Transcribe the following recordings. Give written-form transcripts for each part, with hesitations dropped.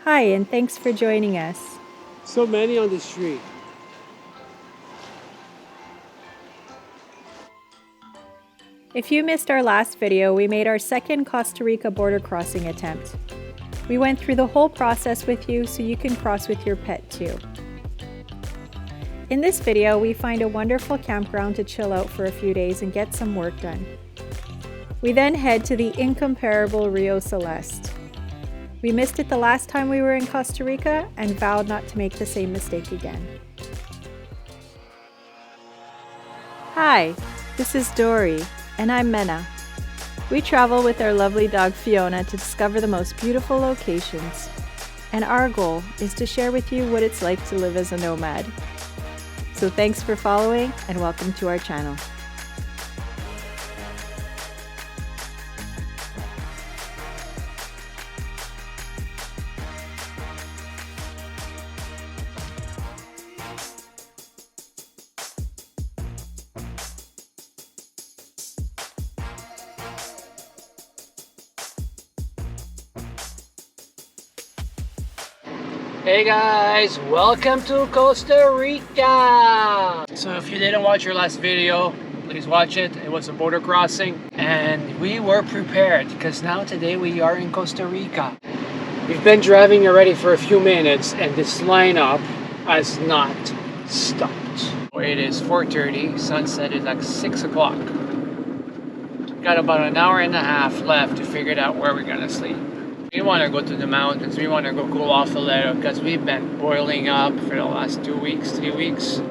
Hi, and thanks for joining us. So many on the street. If you missed our last video, we made our second Costa Rica border crossing attempt. We went through the whole process with you so you can cross with your pet too. In this video, we find a wonderful campground to chill out for a few days and get some work done. We then head to the incomparable Rio Celeste. We missed it the last time we were in Costa Rica and vowed not to make the same mistake again. Hi, this is Dory, and I'm Mena. We travel with our lovely dog Fiona to discover the most beautiful locations, and our goal is to share with you what it's like to live as a nomad. So thanks for following and welcome to our channel. Hey guys, welcome to Costa Rica! So if you didn't watch your last video, please watch it. It was a border crossing and we were prepared because now today we are in Costa Rica. We've been driving already for a few minutes and this lineup has not stopped. It is 4:30, sunset is like 6 o'clock. Got about an hour and a half left to figure out where we're gonna sleep. We want to go to the mountains, we want to go cool off a little because we've been boiling up for the last 2 weeks, 3 weeks.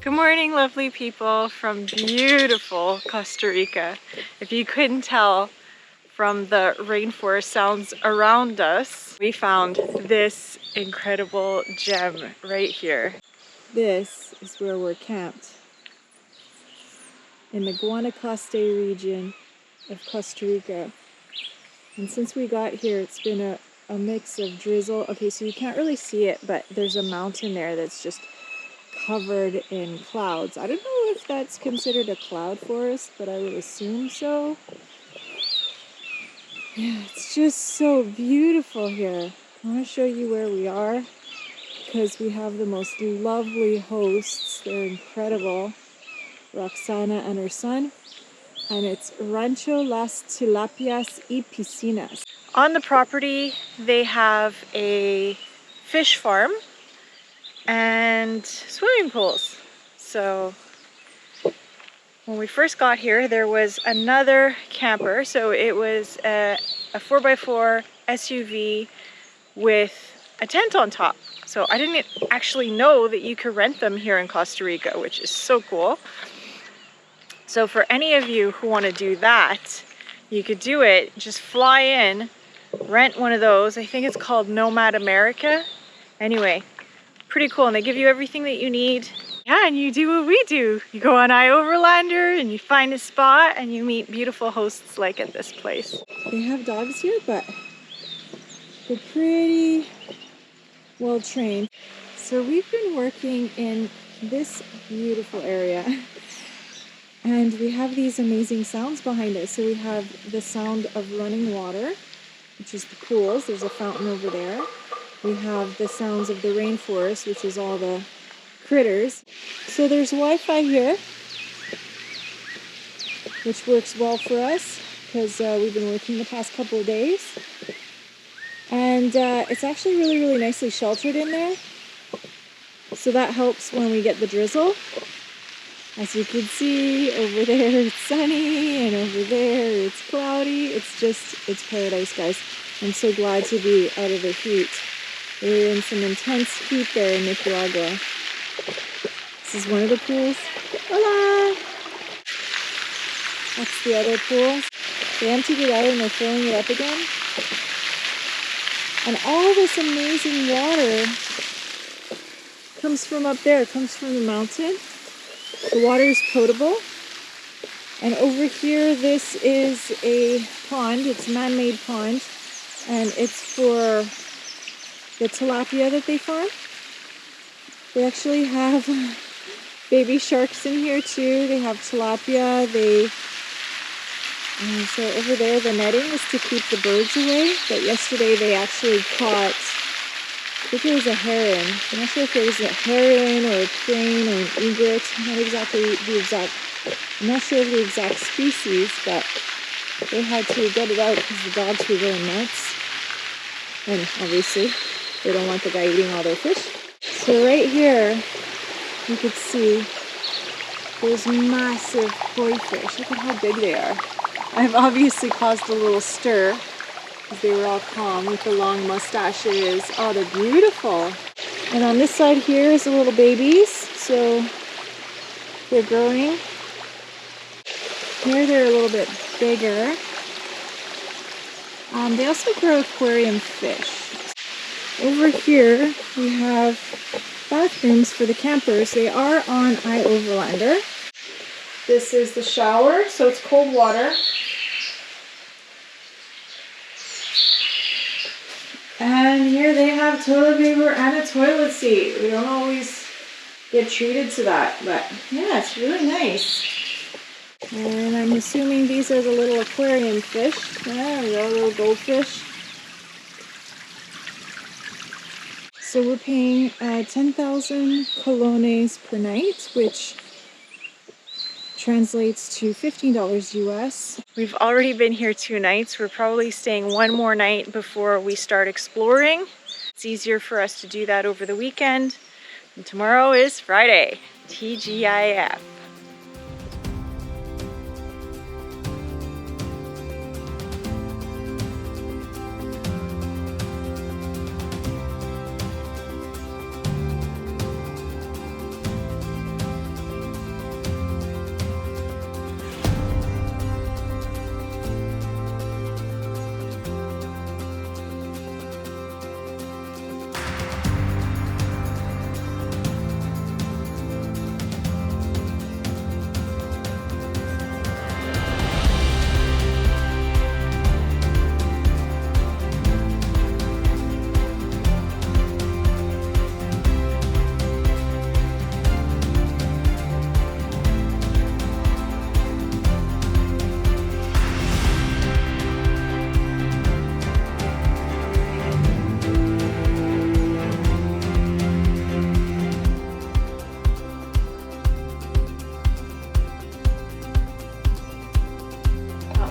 Good morning, lovely people from beautiful Costa Rica. If you couldn't tell from the rainforest sounds around us, we found this incredible gem right here. This is where we're camped in the Guanacaste region of Costa Rica. And since we got here, it's been a mix of drizzle. Okay, so you can't really see it, but there's a mountain there that's just covered in clouds. I don't know if that's considered a cloud forest, but I would assume so. Yeah, it's just so beautiful here. I want to show you where we are because we have the most lovely hosts. They're incredible. Roxana and her son. And it's Rancho las Tilapias y Piscinas. On the property, they have a fish farm and swimming pools. So when we first got here, there was another camper. So it was a 4x4 SUV with a tent on top. So I didn't actually know that you could rent them here in Costa Rica, which is so cool. So for any of you who want to do that, you could do it. Just fly in, rent one of those. I think it's called Nomad America. Anyway, pretty cool. And they give you everything that you need. Yeah, and you do what we do. You go on iOverlander and you find a spot and you meet beautiful hosts like at this place. They have dogs here, but they're pretty well trained. So we've been working in this beautiful area and we have these amazing sounds behind us. So we have the sound of running water, which is the pools. There's a fountain over there. We have the sounds of the rainforest, which is all the critters. So there's Wi-Fi here, which works well for us because we've been working the past couple of days. And it's actually really, really nicely sheltered in there. So that helps when we get the drizzle. As you can see, over there it's sunny, and over there it's cloudy. It's paradise, guys. I'm so glad to be out of the heat. We were in some intense heat there in Nicaragua. This is one of the pools. Hola! That's the other pool. They emptied it out and they're filling it up again. And all this amazing water comes from up there. It comes from the mountain. The water is potable. And over here, this is a pond. It's a man-made pond. And it's for the tilapia that they farm. They actually have baby sharks in here too. They have tilapia. So over there the netting is to keep the birds away. But yesterday they actually caught, I think it was a heron. I'm not sure if it was a heron or a crane or an egret. I'm not sure of the exact species, but they had to get it out because the dogs were going nuts. And obviously they don't want the guy eating all their fish. So right here you could see those massive koi fish. Look at how big they are. I've obviously caused a little stir because they were all calm with the long mustaches. Oh, they're beautiful. And on this side here is the little babies. So they're growing. Here they're a little bit bigger. They also grow aquarium fish. Over here we have bathrooms for the campers. They are on iOverlander. This is the shower, so it's cold water. And here they have toilet paper and a toilet seat. We don't always get treated to that, but yeah, it's really nice. And I'm assuming these are the little aquarium fish. Yeah, there we go, little goldfish. So we're paying 10,000 colones per night, which translates to $15 US. We've already been here 2 nights. We're probably staying 1 more night before we start exploring. It's easier for us to do that over the weekend. And tomorrow is Friday. TGIF.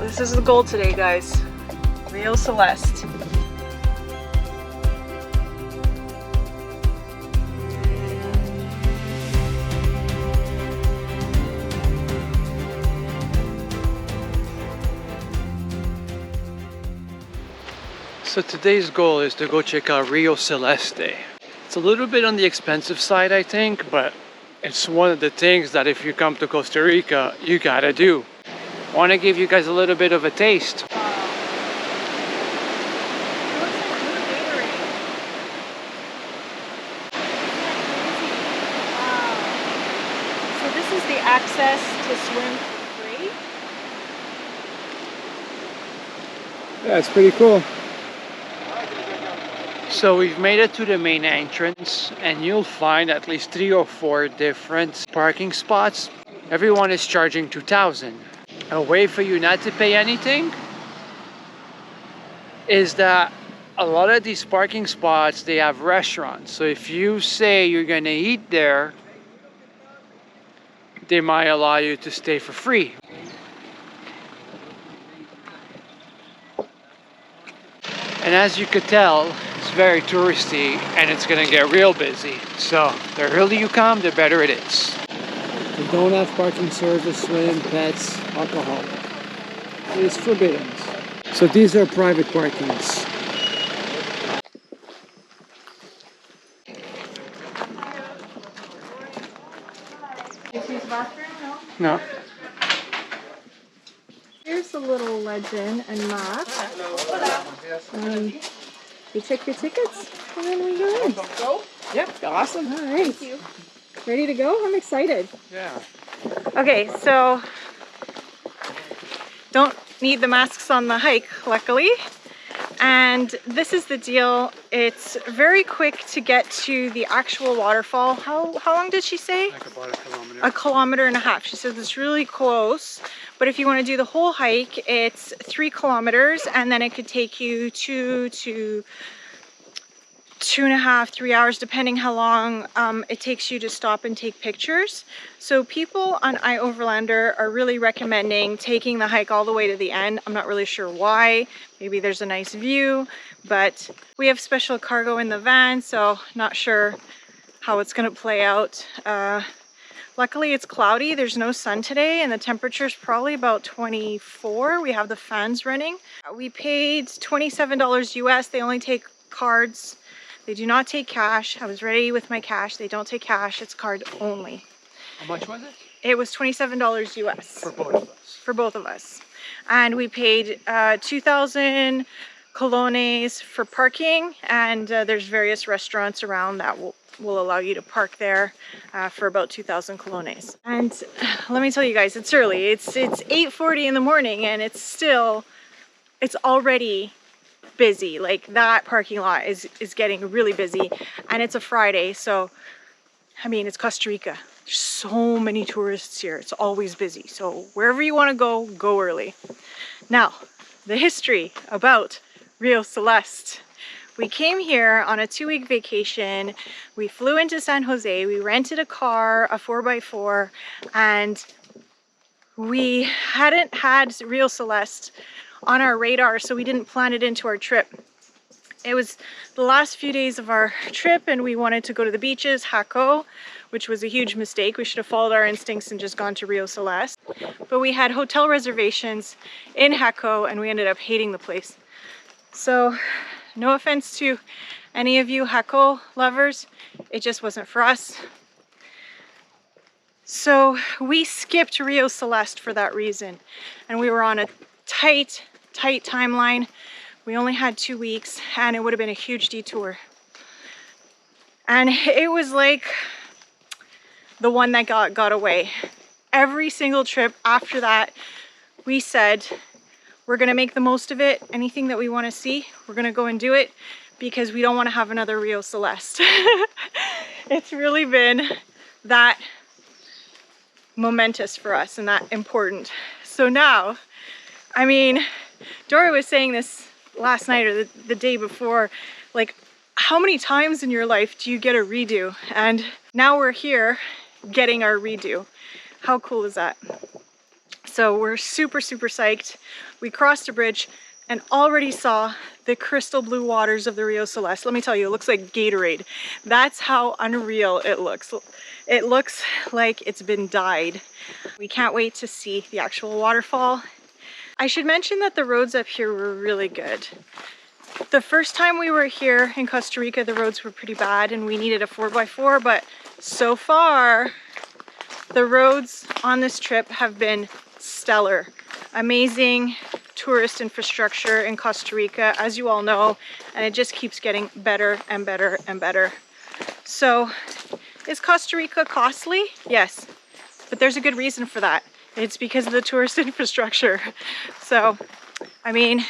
This is the goal today, guys. Rio Celeste. So today's goal is to go check out Rio Celeste. It's a little bit on the expensive side, I think, but it's one of the things that if you come to Costa Rica, you gotta do. I want to give you guys a little bit of a taste. Wow. It looks like blue Gatorade. Wow. So this is the access to swim for free? Yeah, it's pretty cool. So we've made it to the main entrance and you'll find at least 3 or 4 different parking spots. Everyone is charging 2,000. A way for you not to pay anything is that a lot of these parking spots, they have restaurants. So if you say you're gonna eat there, they might allow you to stay for free. And as you could tell, it's very touristy and it's gonna get real busy. So the earlier you come, the better it is. We don't have parking service, swim, pets, alcohol. It is forbidden. So these are private parkings. Use bathroom? No. Here's a little legend and map. You check your tickets and then we go in. Yep, awesome. All right. Thank you. Ready to go? I'm excited. Yeah. Okay, so don't need the masks on the hike, luckily. And this is the deal. It's very quick to get to the actual waterfall. How long did she say? Like about a kilometer. A kilometer and a half. She says it's really close. But if you want to do the whole hike, it's 3 kilometers, and then it could take you 2 to 2.5, 3 hours, depending how long it takes you to stop and take pictures. So people on iOverlander are really recommending taking the hike all the way to the end. I'm not really sure why. Maybe there's a nice view, but we have special cargo in the van, so not sure how it's going to play out. Luckily it's cloudy, there's no sun today, and the temperature's probably about 24. We have the fans running. We paid $27 US. They only take cards. They do not take cash. I was ready with my cash. They don't take cash. It's card only. How much was it? It was $27 US. For both of us. For both of us. And we paid 2,000 colones for parking, and there's various restaurants around that will allow you to park there for about 2,000 colones. And let me tell you guys, it's early. It's 8:40 in the morning, and it's already busy. Like, that parking lot is getting really busy, and it's a Friday, so I mean, it's Costa Rica. There's so many tourists here. It's always busy. So wherever you want to go early. Now, the history about Rio Celeste. We came here on a 2-week vacation. We flew into San Jose. We rented a car, a 4x4, and we hadn't had Rio Celeste on our radar, so we didn't plan it into our trip. It was the last few days of our trip, and we wanted to go to the beaches, Jaco, which was a huge mistake. We should have followed our instincts and just gone to Rio Celeste. But we had hotel reservations in Jaco, and we ended up hating the place. So, no offense to any of you Jaco lovers, it just wasn't for us. So we skipped Rio Celeste for that reason, and we were on a tight timeline. We only had 2 weeks, and it would have been a huge detour. And it was like the one that got away. Every single trip after that, we said, we're gonna make the most of it. Anything that we wanna see, we're gonna go and do it, because we don't wanna have another Rio Celeste. It's really been that momentous for us and that important. So now, I mean, Dory was saying this last night or the day before, like, how many times in your life do you get a redo? And now we're here getting our redo. How cool is that? So we're super psyched. We crossed a bridge and already saw the crystal blue waters of the Rio Celeste. Let me tell you, it looks like Gatorade. That's how unreal it looks. It looks like it's been dyed. We can't wait to see the actual waterfall. I should mention that the roads up here were really good. The first time we were here in Costa Rica, the roads were pretty bad and we needed a 4x4, but so far, the roads on this trip have been stellar. Amazing tourist infrastructure in Costa Rica, as you all know, and it just keeps getting better and better and better. So, is Costa Rica costly? Yes, but there's a good reason for that. It's because of the tourist infrastructure. So, I mean,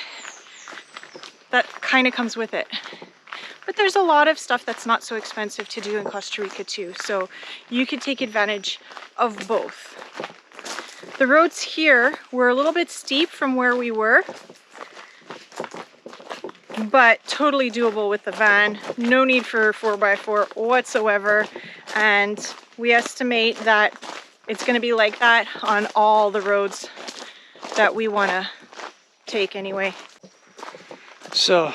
that kind of comes with it. But there's a lot of stuff that's not so expensive to do in Costa Rica too. So you could take advantage of both. The roads here were a little bit steep from where we were, but totally doable with the van. No need for 4x4 whatsoever. And we estimate that it's going to be like that on all the roads that we want to take anyway. So,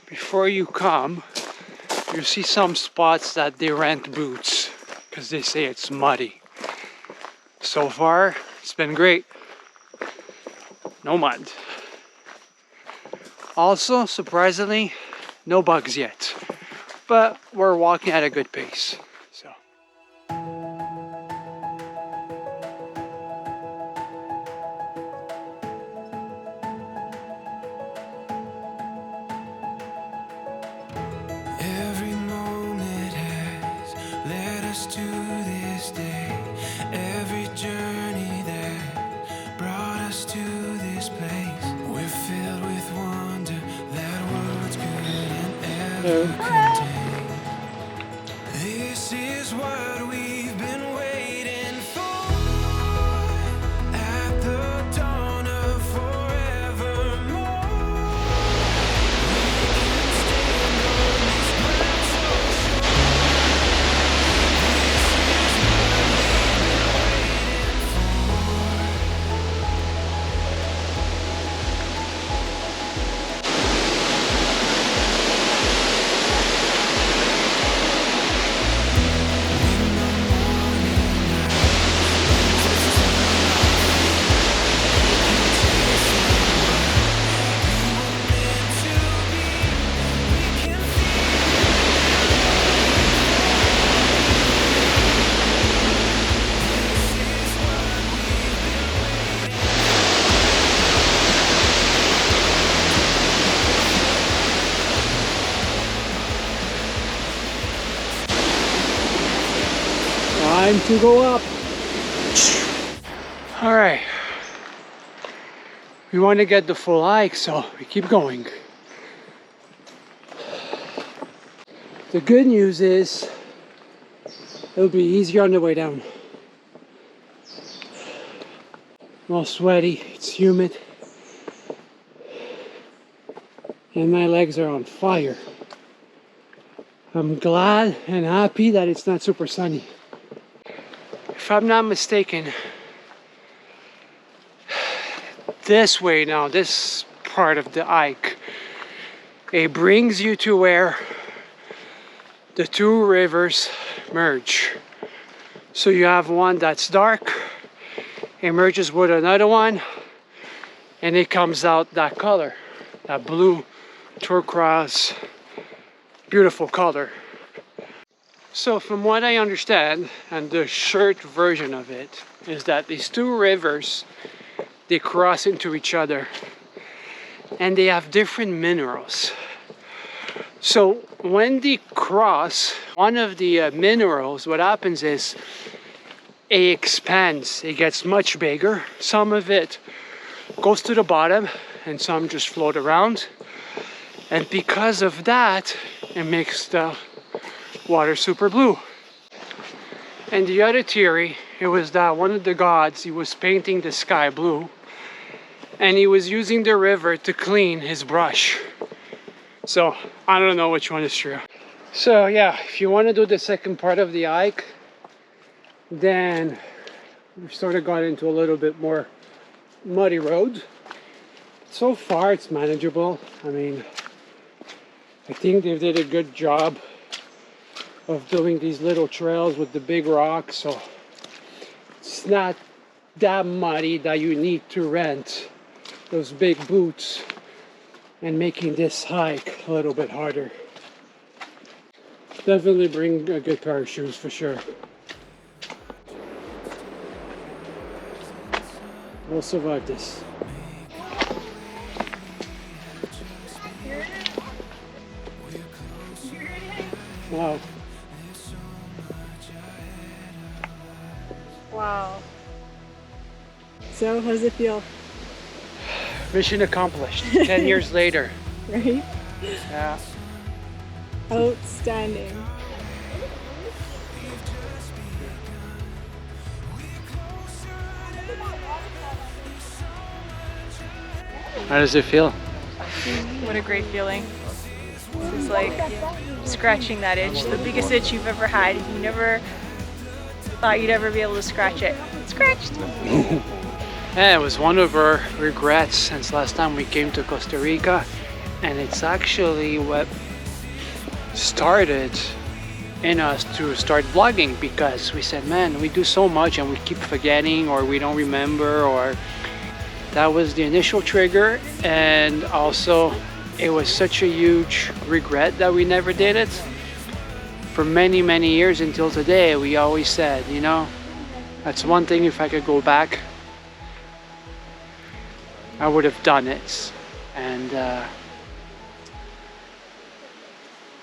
before you come, you see some spots that they rent boots because they say it's muddy. So far, it's been great. No mud. Also, surprisingly, no bugs yet. But we're walking at a good pace. So. Every moment has led us to this day. Every journey that brought us to this place. We're filled with wonder that we're This is what we've been waiting for. At the dawn of forevermore, we can stand on this ground so sure. This is what we've been waiting Time to go up. All right. We want to get the full hike, so we keep going. The good news is it'll be easier on the way down. I'm all sweaty, it's humid, and my legs are on fire. I'm glad and happy that it's not super sunny. If I'm not mistaken, this way now, this part of the hike, it brings you to where the two rivers merge. So you have one that's dark, it merges with another one, and it comes out that color, that blue turquoise, beautiful color. So from what I understand, and the short version of it, is that these two rivers, they cross into each other and they have different minerals. So when they cross, one of the minerals, what happens is it expands, it gets much bigger. Some of it goes to the bottom and some just float around. And because of that, it makes the water super blue. And the other theory, it was that one of the gods, he was painting the sky blue and he was using the river to clean his brush. So I don't know which one is true. So yeah, if you want to do the second part of the hike, then we sort of got into a little bit more muddy road. So far it's manageable. I mean, I think they did a good job of doing these little trails with the big rocks, so it's not that muddy that you need to rent those big boots, and making this hike a little bit harder. Definitely bring a good pair of shoes for sure. We'll survive this. Wow. Wow. So, how does it feel? Mission accomplished. 10 years later. Right? Yeah. Outstanding. How does it feel? What a great feeling. It's like scratching that itch, the biggest itch you've ever had. You never thought you'd ever be able to scratch it. Scratched! Yeah, it was one of our regrets since last time we came to Costa Rica, and it's actually what started in us to start vlogging, because we said, man, we do so much and we keep forgetting, or we don't remember, or that was the initial trigger. And also it was such a huge regret that we never did it. For many years until today, we always said, you know, that's one thing, if I could go back, I would have done it. And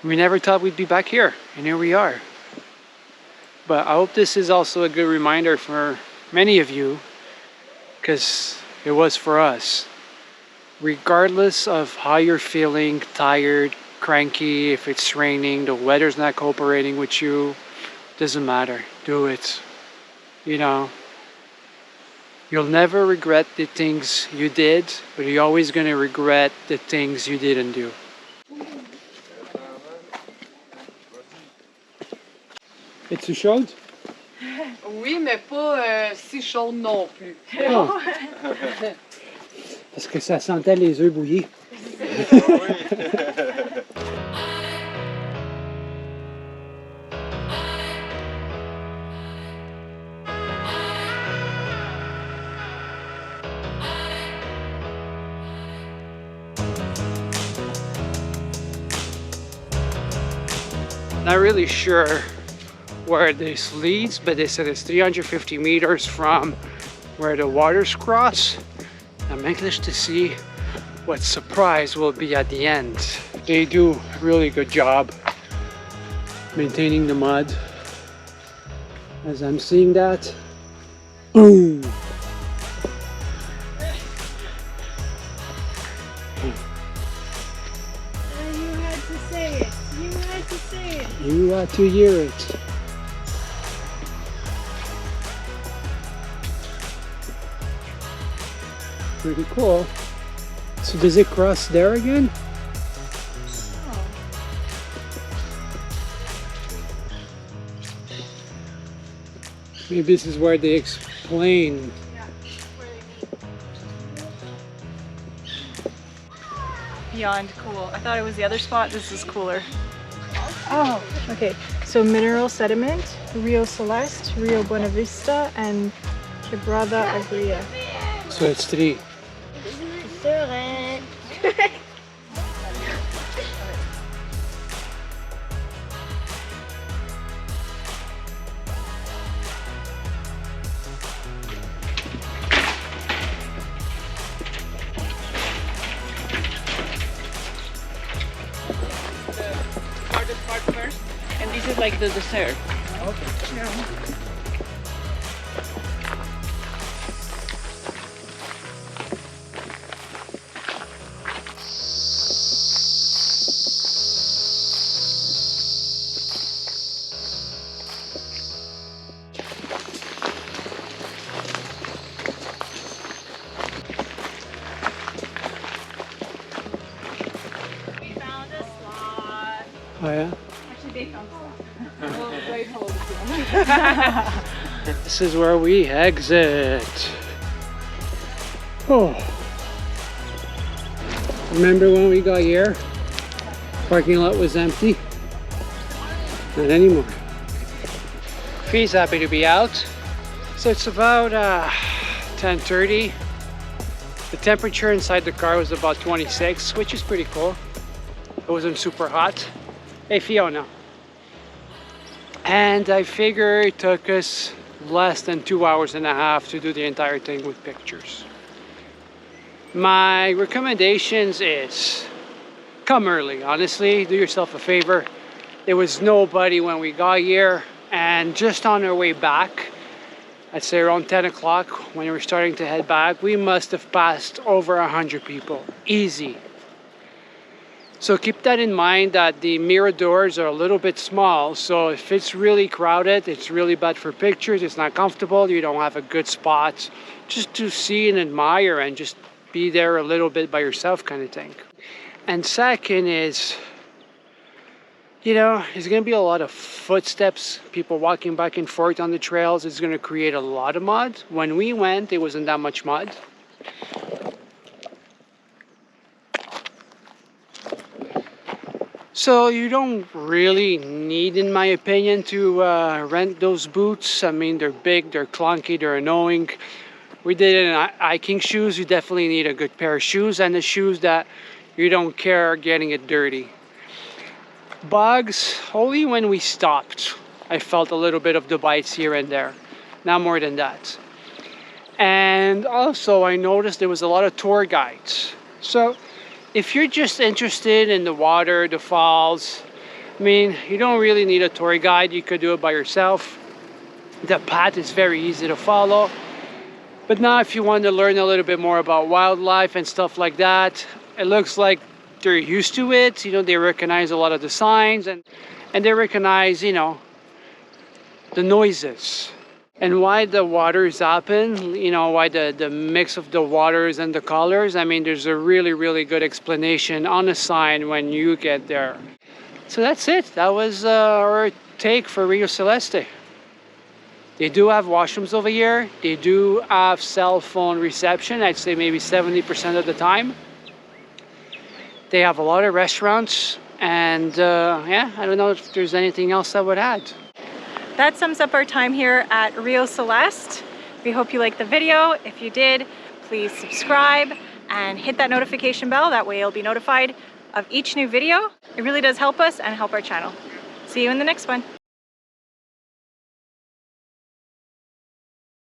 we never thought we'd be back here, and here we are. But I hope this is also a good reminder for many of you, because it was for us. Regardless of how you're feeling, tired, cranky, if it's raining, the weather's not cooperating with you, doesn't matter. Do it. You know, you'll never regret the things you did, but you're always going to regret the things you didn't do. Es-tu chaude? Oui, mais pas si chaude non plus. Ah. Parce que ça sentait les œufs bouillis. Not really sure where this leads, but they said it's 350 meters from where the waters cross. I'm anxious to see what surprise will be at the end. They do a really good job maintaining the mud. As I'm seeing that, boom! You had to say it. You had to say it. You had to hear it. Pretty cool. So does it cross there again? Oh. Maybe this is where they explain. Yeah, where they meet. Beyond cool. I thought it was the other spot. This is cooler. Oh, okay. So mineral sediment, Rio Celeste, Rio Buena Vista, and Quebrada Agria. So it's three. Hardest part first, and this is like the dessert. Yeah. We found a slot. Oh yeah? Actually, they found a slot. Oh, wait, hold it. This is where we exit. Oh. Remember when we got here? Parking lot was empty. Not anymore. Fee's happy to be out. So it's about 10:30. The temperature inside the car was about 26, which is pretty cool. It wasn't super hot. Hey Fiona. And I figure it took us less than 2 hours and a half to do the entire thing with pictures. My recommendations is come early, honestly, do yourself a favor. There was nobody when we got here, and just on our way back, I'd say around 10 o'clock when we were starting to head back, we must have passed over 100 people, easy. So keep that in mind that the miradors are a little bit small, so if it's really crowded, it's really bad for pictures, it's not comfortable, you don't have a good spot just to see and admire and just be there a little bit by yourself kind of thing. And second is, you know, there's going to be a lot of footsteps, people walking back and forth on the trails. It's going to create a lot of mud. When we went, there wasn't that much mud. So you don't really need, in my opinion, to rent those boots. I mean, they're big, they're clunky, they're annoying. We did it in hiking shoes. You definitely need a good pair of shoes, and the shoes that you don't care getting it dirty. Bugs, only when we stopped, I felt a little bit of the bites here and there. Not more than that. And also I noticed there was a lot of tour guides. So if you're just interested in the water, the falls, I mean, you don't really need a tour guide. You could do it by yourself. The path is very easy to follow. But now if you want to learn a little bit more about wildlife and stuff like that, it looks like they're used to it. You know, they recognize a lot of the signs, and they recognize, you know, the noises. And why the waters happen, you know, why the mix of the waters and the colors. I mean, there's a really, really good explanation on the sign when you get there. So that's it. That was our take for Rio Celeste. They do have washrooms over here. They do have cell phone reception, I'd say maybe 70% of the time. They have a lot of restaurants, and yeah, I don't know if there's anything else I would add. That sums up our time here at Rio Celeste. We hope you liked the video. If you did, please subscribe and hit that notification bell. That way you'll be notified of each new video. It really does help us and help our channel. See you in the next one.